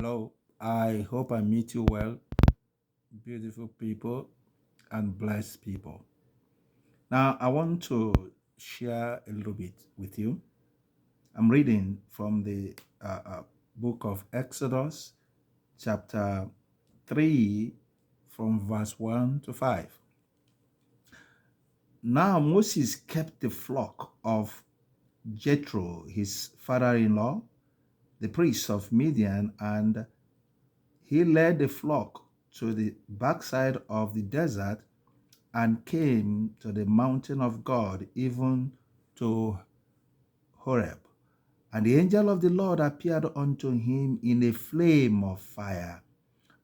Hello, I hope I meet you well, beautiful people and blessed people. Now, I want to share a little bit with you. I'm reading from the book of Exodus, chapter 3, from verse 1 to 5. Now, Moses kept the flock of Jethro, his father in law, the priest of Midian, and he led the flock to the backside of the desert and came to the mountain of God, even to Horeb. And the angel of the Lord appeared unto him in a flame of fire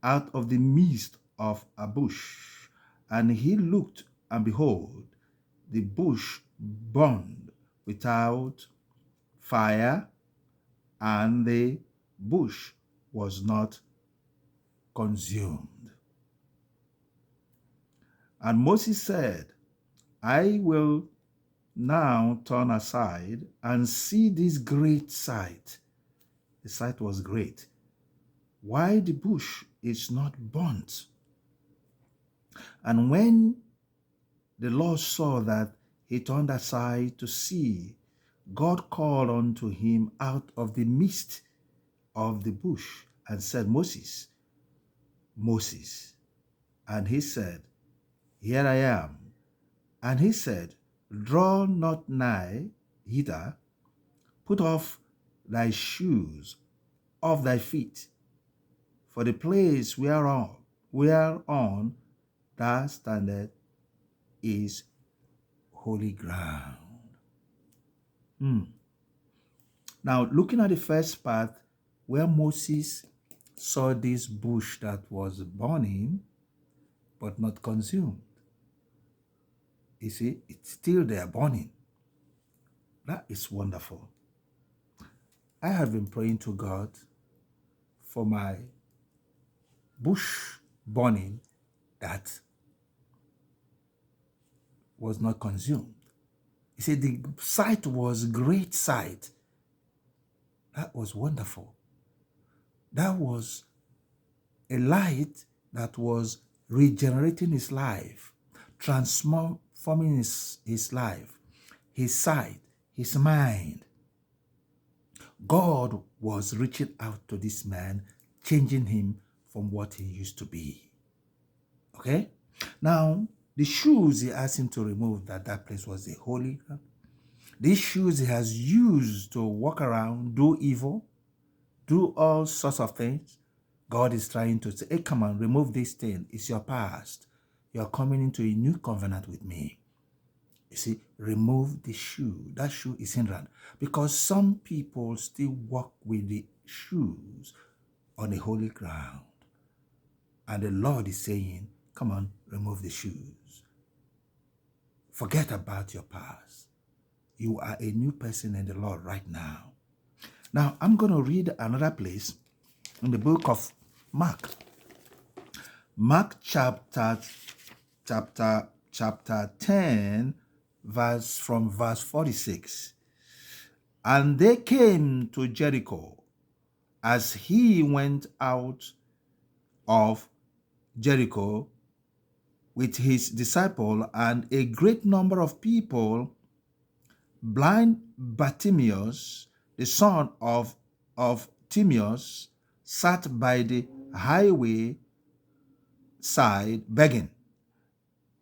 out of the midst of a bush. And he looked, and behold, the bush burned without fire, and the bush was not consumed. And Moses said, I will now turn aside and see this great sight. The sight was great. Why the bush is not burnt? And when the Lord saw that he turned aside to see, God called unto him out of the midst of the bush and said, Moses, Moses. And he said, Here I am. And he said, Draw not nigh hither, put off thy shoes off thy feet, for the place whereon thou standest is holy ground. Now, looking at the first part, where Moses saw this bush that was burning but not consumed. You see, it's still there burning. That is wonderful. I have been praying to God for my bush burning that was not consumed. He said the sight was great sight. That was wonderful. That was a light that was regenerating his life, transforming his life, his sight, his mind. God was reaching out to this man, changing him from what he used to be. Okay? Now, the shoes he asked him to remove, that place was the holy ground. These shoes he has used to walk around, do evil, do all sorts of things. God is trying to say, hey, come on, remove this thing. It's your past. You're coming into a new covenant with me. You see, remove the shoe. That shoe is hindrance. Because some people still walk with the shoes on the holy ground. And the Lord is saying, come on, remove the shoes. Forget about your past. You are a new person in the Lord right now. Now, I'm going to read another place in the book of Mark. Mark chapter 10, from verse 46. And they came to Jericho. As he went out of Jericho with his disciple and a great number of people, blind Bartimaeus, the son of Timaeus, sat by the highway side begging.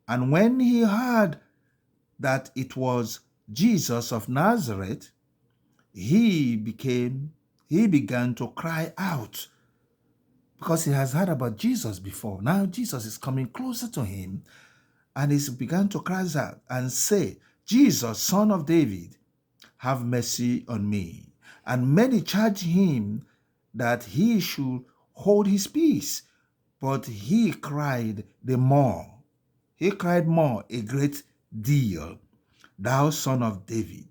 And when he heard that it was Jesus of Nazareth, he began to cry out, because he has heard about Jesus before. Now Jesus is coming closer to him, and he began to cry out and say, Jesus, Son of David, have mercy on me. And many charged him that he should hold his peace, but he cried the more. He cried more, a great deal, Thou Son of David,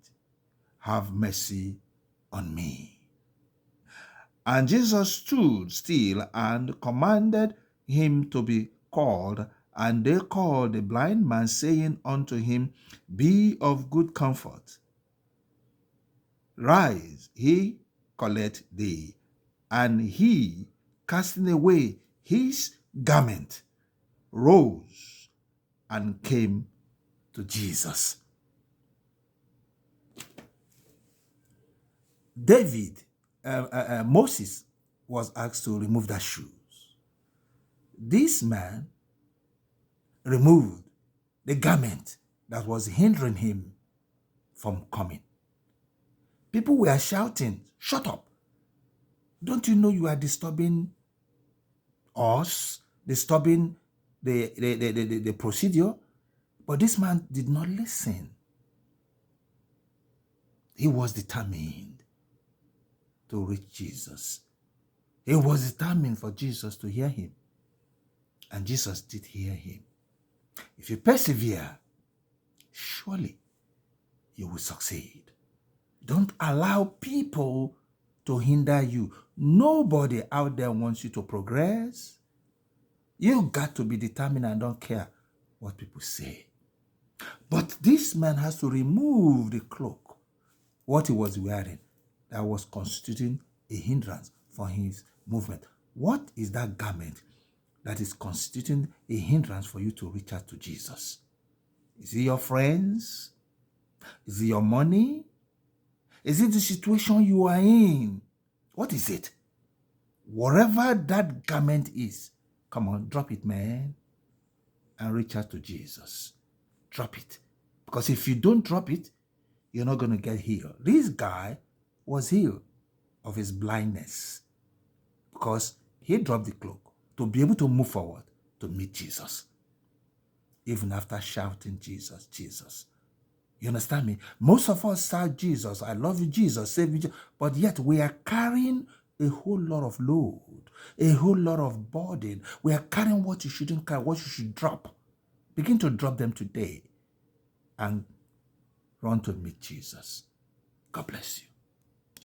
have mercy on me. And Jesus stood still and commanded him to be called. And they called the blind man, saying unto him, Be of good comfort. Rise, he calleth thee. And he casting away his garment, rose and came to Jesus. Moses was asked to remove that shoes. This man removed the garment that was hindering him from coming. People were shouting, "Shut up. Don't you know you are disturbing us, disturbing the procedure?" But this man did not listen. He was determined to reach Jesus. He was determined for Jesus to hear him. And Jesus did hear him. If you persevere, surely you will succeed. Don't allow people to hinder you. Nobody out there wants you to progress. You got to be determined and don't care what people say. But this man has to remove the cloak, what he was wearing, that was constituting a hindrance for his movement. What is that garment that is constituting a hindrance for you to reach out to Jesus? Is it your friends? Is it your money? Is it the situation you are in? What is it? Whatever that garment is, come on, drop it, man, and reach out to Jesus. Drop it. Because if you don't drop it, you're not going to get healed. This guy was healed of his blindness because he dropped the cloak to be able to move forward to meet Jesus. Even after shouting, "Jesus, Jesus." You understand me? Most of us shout, "Jesus, I love you, Jesus, save me." But yet we are carrying a whole lot of load, a whole lot of burden. We are carrying what you shouldn't carry, what you should drop. Begin to drop them today and run to meet Jesus. God bless you.